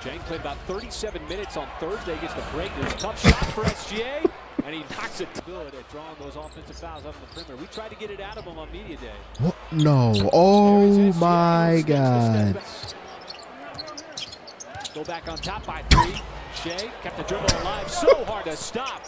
Jang played about 37 minutes on Thursday against the Breakers. Tough shot for SGA, and he knocks it good at drawing those offensive fouls up on the perimeter. We tried to get it out of him on media day. What? No. Oh my God. Go back on top by 3. Shai kept the dribble alive. So hard to stop.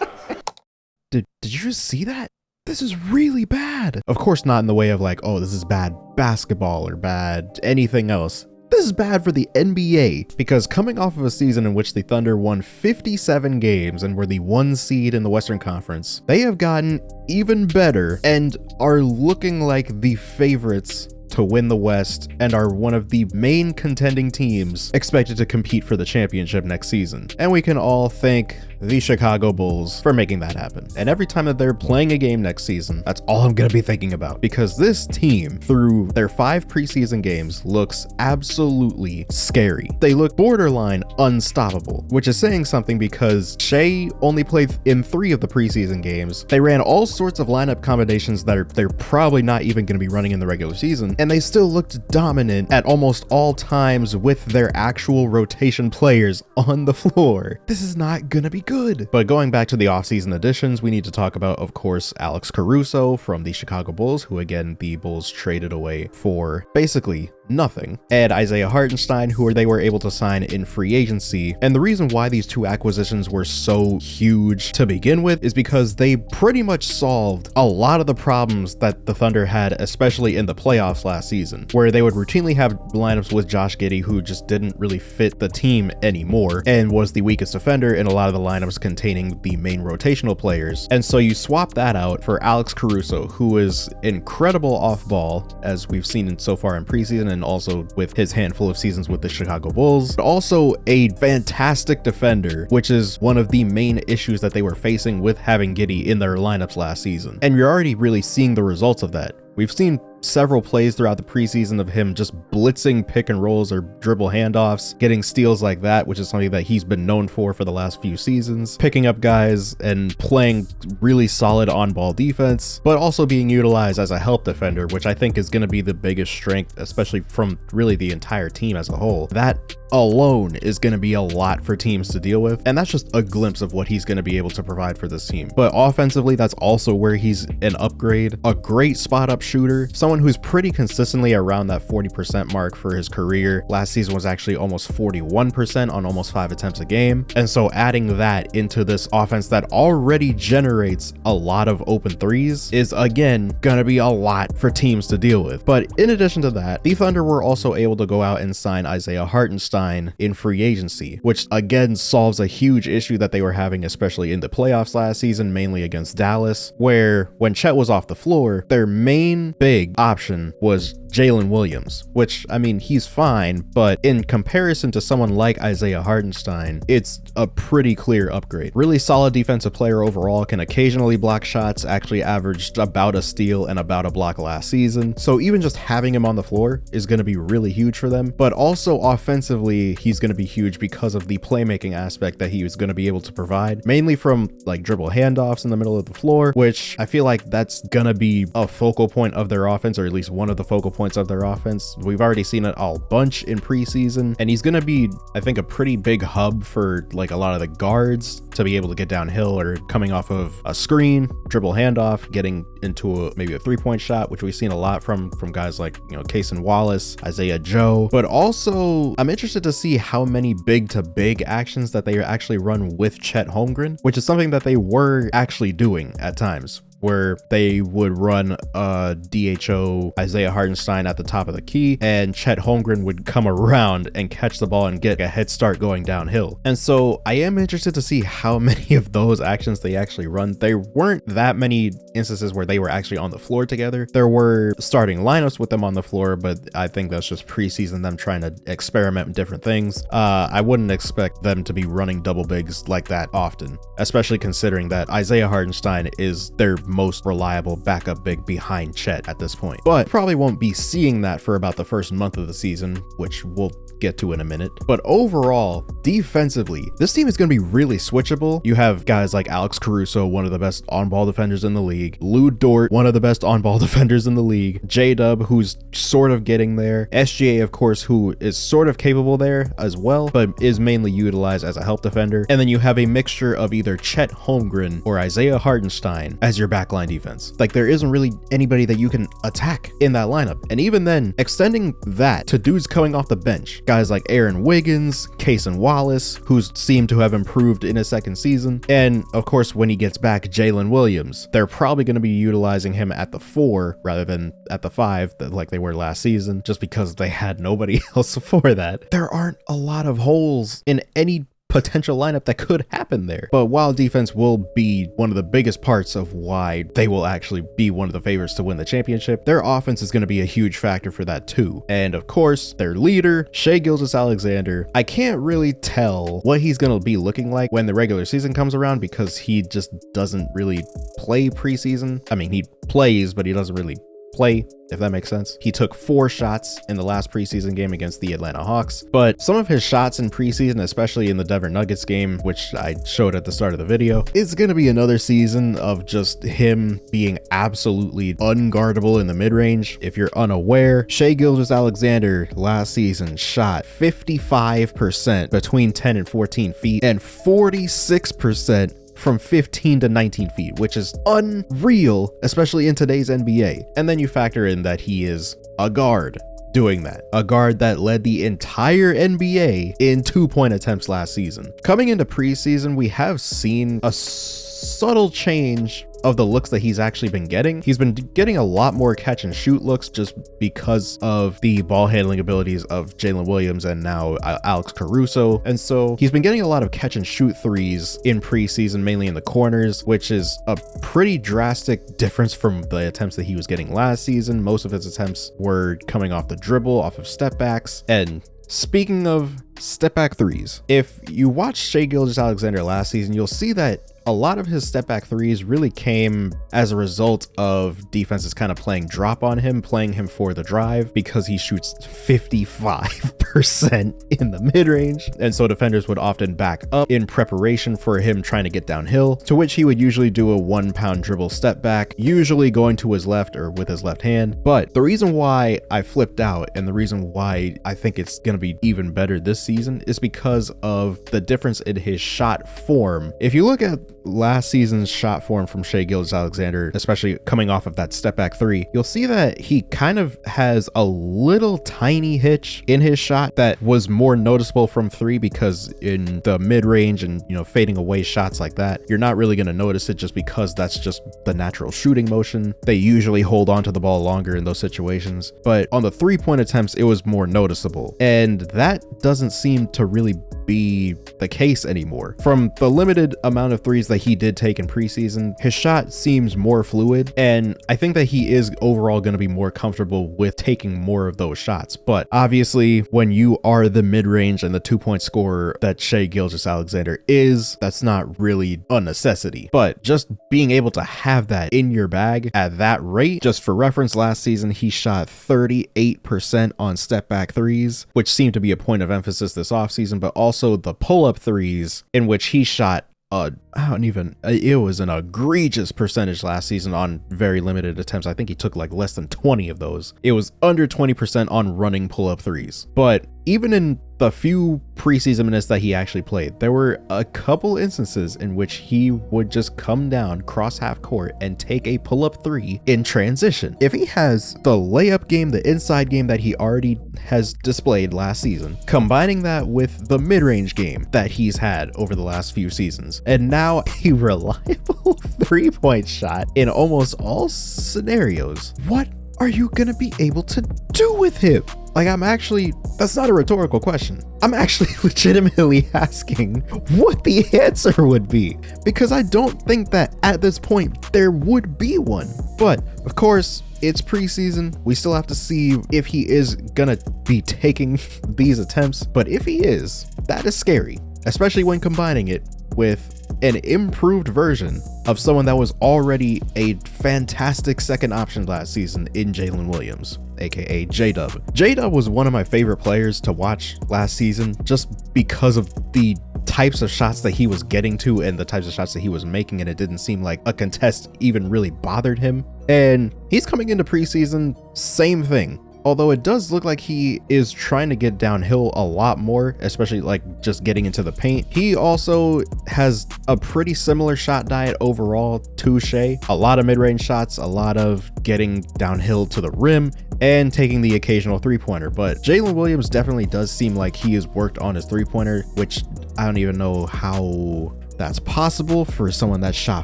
Did you just see that? This is really bad. Of course, not in the way of like, oh, this is bad basketball or bad anything else. This is bad for the NBA, because coming off of a season in which the Thunder won 57 games and were the 1 seed in the Western Conference, they have gotten even better and are looking like the favorites to win the West and are one of the main contending teams expected to compete for the championship next season. And we can all thank the Chicago Bulls for making that happen. And every time that they're playing a game next season, that's all I'm gonna be thinking about, because this team, through their 5 preseason games, looks absolutely scary. They look borderline unstoppable, which is saying something because Shai only played in 3 of the preseason games. They ran all sorts of lineup combinations that they're probably not even gonna be running in the regular season, and they still looked dominant at almost all times with their actual rotation players on the floor. This is not gonna be good. But going back to the offseason additions, we need to talk about, of course, Alex Caruso from the Chicago Bulls, who again, the Bulls traded away for basically nothing, and Isaiah Hartenstein, who they were able to sign in free agency. And the reason why these 2 acquisitions were so huge to begin with is because they pretty much solved a lot of the problems that the Thunder had, especially in the playoffs last season, where they would routinely have lineups with Josh Giddey, who just didn't really fit the team anymore and was the weakest defender in a lot of the lineups containing the main rotational players. And so you swap that out for Alex Caruso, who is incredible off ball, as we've seen so far in preseason and also with his handful of seasons with the Chicago Bulls, but also a fantastic defender, which is one of the main issues that they were facing with having Giddey in their lineups last season. And you're already really seeing the results of that. We've seen several plays throughout the preseason of him just blitzing pick and rolls or dribble handoffs, getting steals like that, which is something that he's been known for the last few seasons, picking up guys and playing really solid on-ball defense, but also being utilized as a help defender, which I think is going to be the biggest strength, especially from really the entire team as a whole. That alone is going to be a lot for teams to deal with, and that's just a glimpse of what he's going to be able to provide for this team. But offensively, that's also where he's an upgrade, a great spot-up shooter, someone who's pretty consistently around that 40% mark for his career. Last season was actually almost 41% on almost 5 attempts a game. And so adding that into this offense that already generates a lot of open threes is again gonna be a lot for teams to deal with. But in addition to that, the Thunder were also able to go out and sign Isaiah Hartenstein in free agency, which again solves a huge issue that they were having, especially in the playoffs last season, mainly against Dallas, where when Chet was off the floor, their main big option was Jalen Williams, which, I mean, he's fine, but in comparison to someone like Isaiah Hartenstein, it's a pretty clear upgrade. Really solid defensive player overall, can occasionally block shots, actually averaged about a steal and about a block last season. So even just having him on the floor is going to be really huge for them, but also offensively, he's going to be huge because of the playmaking aspect that he was going to be able to provide, mainly from like dribble handoffs in the middle of the floor, which I feel like that's going to be a focal point of their offense, or at least one of the focal points of their offense. We've already seen it a bunch in preseason, and he's going to be, I think, a pretty big hub for like a lot of the guards to be able to get downhill or coming off of a screen, dribble handoff, getting into maybe a 3-point shot, which we've seen a lot from guys like, you know, Cason Wallace, Isaiah Joe. But also I'm interested to see how many big to big actions that they actually run with Chet Holmgren, which is something that they were actually doing at times, where they would run a DHO Isaiah Hartenstein at the top of the key, and Chet Holmgren would come around and catch the ball and get a head start going downhill. And so I am interested to see how many of those actions they actually run. There weren't that many instances where they were actually on the floor together. There were starting lineups with them on the floor, but I think that's just preseason, them trying to experiment with different things. I wouldn't expect them to be running double bigs like that often, especially considering that Isaiah Hartenstein is their most reliable backup big behind Chet at this point. But probably won't be seeing that for about the first month of the season, which we'll get to in a minute. But overall, defensively, this team is going to be really switchable. You have guys like Alex Caruso, one of the best on-ball defenders in the league, Lou Dort, one of the best on-ball defenders in the league, J-Dub, who's sort of getting there, SGA, of course, who is sort of capable there as well, but is mainly utilized as a help defender. And then you have a mixture of either Chet Holmgren or Isaiah Hartenstein as your backline defense. Like, there isn't really anybody that you can attack in that lineup. And even then, extending that to dudes coming off the bench, guys like Aaron Wiggins, Cason Wallace, who's seemed to have improved in his second season, and of course when he gets back, Jalen Williams. They're probably going to be utilizing him at the 4 rather than at the 5 like they were last season, just because they had nobody else for that. There aren't a lot of holes in any potential lineup that could happen there. But while defense will be one of the biggest parts of why they will actually be one of the favorites to win the championship, their offense is going to be a huge factor for that too. And of course, their leader, Shai Gilgeous-Alexander, I can't really tell what he's going to be looking like when the regular season comes around because he just doesn't really play preseason. I mean, he plays, but he doesn't really play, if that makes sense. He took 4 shots in the last preseason game against the Atlanta Hawks, but some of his shots in preseason, especially in the Denver Nuggets game, which I showed at the start of the video, is going to be another season of just him being absolutely unguardable in the mid-range. If you're unaware, Shai Gilgeous-Alexander last season shot 55% between 10 and 14 feet and 46% from 15 to 19 feet, which is unreal, especially in today's NBA. And then you factor in that he is a guard doing that. A guard that led the entire NBA in 2-point attempts last season. Coming into preseason, we have seen a subtle change of the looks that he's actually been getting. He's been getting a lot more catch and shoot looks just because of the ball handling abilities of Jalen Williams and now Alex Caruso. And so he's been getting a lot of catch and shoot threes in preseason, mainly in the corners, which is a pretty drastic difference from the attempts that he was getting last season. Most of his attempts were coming off the dribble, off of step backs. And speaking of step back threes, if you watch Shai Gilgeous-Alexander last season, you'll see that a lot of his step back threes really came as a result of defenses kind of playing drop on him, playing him for the drive, because he shoots 55% in the mid-range. And so defenders would often back up in preparation for him trying to get downhill, to which he would usually do a 1-pound dribble step back, usually going to his left or with his left hand. But the reason why I flipped out and the reason why I think it's going to be even better this season is because of the difference in his shot form. If you look at last season's shot form from Shai Gilgeous-Alexander, especially coming off of that step back 3, you'll see that he kind of has a little tiny hitch in his shot that was more noticeable from 3, because in the mid-range and, you know, fading away shots like that, you're not really going to notice it just because that's just the natural shooting motion. They usually hold on to the ball longer in those situations, but on the 3-point attempts, it was more noticeable. And that doesn't seem to really be the case anymore. From the limited amount of threes that he did take in preseason, his shot seems more fluid, and I think that he is overall going to be more comfortable with taking more of those shots. But obviously, when you are the mid-range and the 2-point scorer that Shai Gilgeous-Alexander is, that's not really a necessity. But just being able to have that in your bag at that rate, just for reference, last season he shot 38% on step back threes, which seemed to be a point of emphasis this offseason, but also the pull-up threes, in which he shot it was an egregious percentage last season on very limited attempts. I think he took like less than 20 of those. It was under 20% on running pull-up threes. But even in the few preseason minutes that he actually played, there were a couple instances in which he would just come down cross half court and take a pull-up 3 in transition. If he has the layup game, the inside game that he already has displayed last season, combining that with the mid-range game that he's had over the last few seasons, and now a reliable 3-point shot in almost all scenarios, what are you gonna be able to do with him? Like, that's not a rhetorical question. I'm actually legitimately asking what the answer would be, because I don't think that at this point there would be one. But of course, it's preseason. We still have to see if he is gonna be taking these attempts. But if he is, that is scary, especially when combining it with an improved version of someone that was already a fantastic second option last season in Jalen Williams, aka J-Dub. J-Dub was one of my favorite players to watch last season just because of the types of shots that he was getting to and the types of shots that he was making, and it didn't seem like a contest even really bothered him. And he's coming into preseason, same thing. Although it does look like he is trying to get downhill a lot more, especially like just getting into the paint. He also has a pretty similar shot diet overall to Shai. A lot of mid-range shots, a lot of getting downhill to the rim, and taking the occasional three-pointer. But Jalen Williams definitely does seem like he has worked on his three-pointer, which I don't even know how that's possible for someone that shot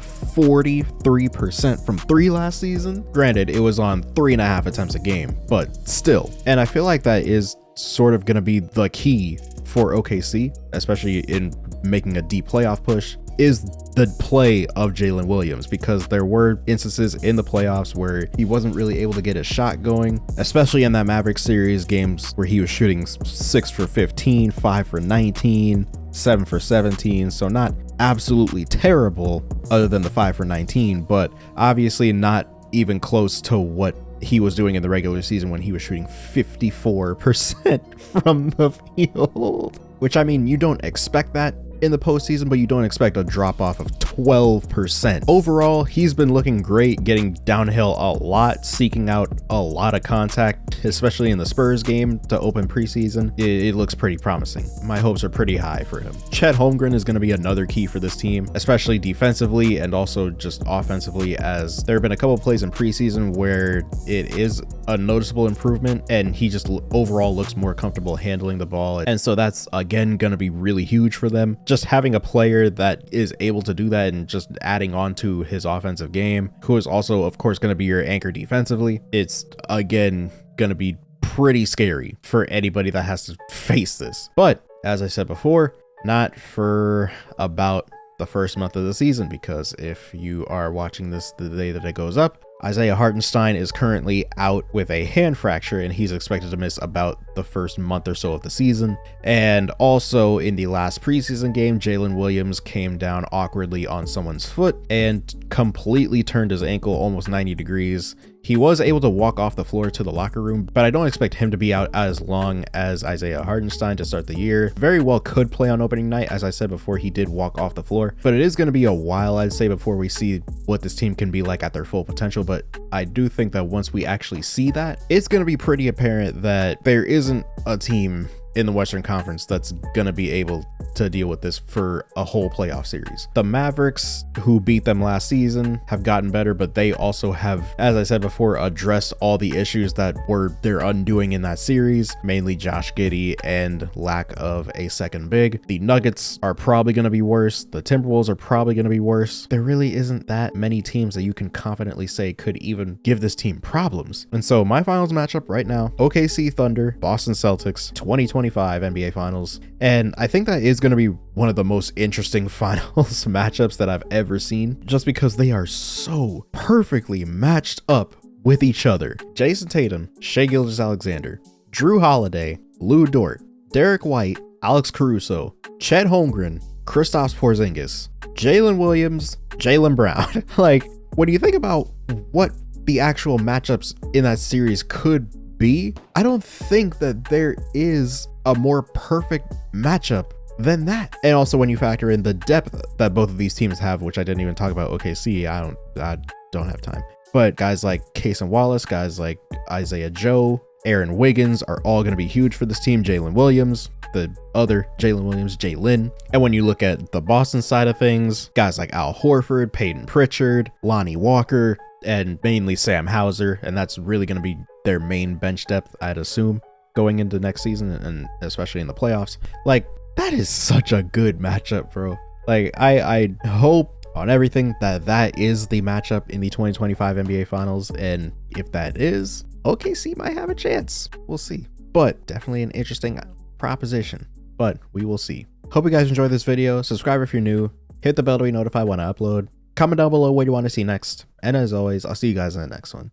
43% from three last season. Granted, it was on 3.5 attempts a game, but still. And I feel like that is sort of going to be the key for OKC, especially in making a deep playoff push, is the play of Jalen Williams, because there were instances in the playoffs where he wasn't really able to get his shot going, especially in that Mavericks series games where he was shooting 6 for 15, 5 for 19, 7 for 17. So not absolutely terrible other than the 5 for 19, but obviously not even close to what he was doing in the regular season when he was shooting 54% from the field. Which, I mean, you don't expect that in the postseason, but you don't expect a drop off of 12%. Overall, he's been looking great, getting downhill a lot, seeking out a lot of contact, especially in the Spurs game to open preseason. It looks pretty promising. My hopes are pretty high for him. Chet Holmgren is going to be another key for this team, especially defensively and also just offensively, as there have been a couple plays in preseason where it is a noticeable improvement and he just overall looks more comfortable handling the ball. And so that's again going to be really huge for them. Just having a player that is able to do that and just adding on to his offensive game, who is also of course going to be your anchor defensively, it's again going to be pretty scary for anybody that has to face this. But as I said before, not for about the first month of the season, because if you are watching this the day that it goes up, Isaiah Hartenstein is currently out with a hand fracture and he's expected to miss about the first month or so of the season. And also in the last preseason game, Jalen Williams came down awkwardly on someone's foot and completely turned his ankle almost 90 degrees. He was able to walk off the floor to the locker room, but I don't expect him to be out as long as Isaiah Hartenstein to start the year. Very well could play on opening night. As I said before, he did walk off the floor, but it is going to be a while, I'd say, before we see what this team can be like at their full potential. But I do think that once we actually see that, it's going to be pretty apparent that there isn't a team in the Western Conference that's going to be able to deal with this for a whole playoff series. The Mavericks, who beat them last season, have gotten better, but they also have, as I said before, addressed all the issues that were their undoing in that series, mainly Josh Giddey and lack of a second big. The Nuggets are probably going to be worse. The Timberwolves are probably going to be worse. There really isn't that many teams that you can confidently say could even give this team problems. And so my finals matchup right now, OKC Thunder, Boston Celtics, 2025 NBA Finals. And I think that is going to be one of the most interesting finals matchups that I've ever seen, just because they are so perfectly matched up with each other. Jason Tatum, Shai Gilgeous-Alexander, Drew Holiday, Lou Dort, Derek White, Alex Caruso, Chet Holmgren, Kristaps Porzingis, Jalen Williams, Jaylen Brown. Like, when you think about what the actual matchups in that series could be, I don't think that there is a more perfect matchup than that. And also when you factor in the depth that both of these teams have, which I didn't even talk about OKC, I don't have time. But guys like Cason Wallace, guys like Isaiah Joe, Aaron Wiggins are all going to be huge for this team. Jalen Williams, the other Jalen Williams, Jalen. And when you look at the Boston side of things, guys like Al Horford, Peyton Pritchard, Lonnie Walker, and mainly Sam Hauser. And that's really going to be their main bench depth, I'd assume, going into next season and especially in the playoffs. Like, that is such a good matchup, bro. Like, I hope on everything that is the matchup in the 2025 NBA Finals. And if that is, OKC might have a chance. We'll see. But definitely an interesting proposition. But we will see. Hope you guys enjoyed this video. Subscribe if you're new. Hit the bell to be notified when I upload. Comment down below what you want to see next. And as always, I'll see you guys in the next one.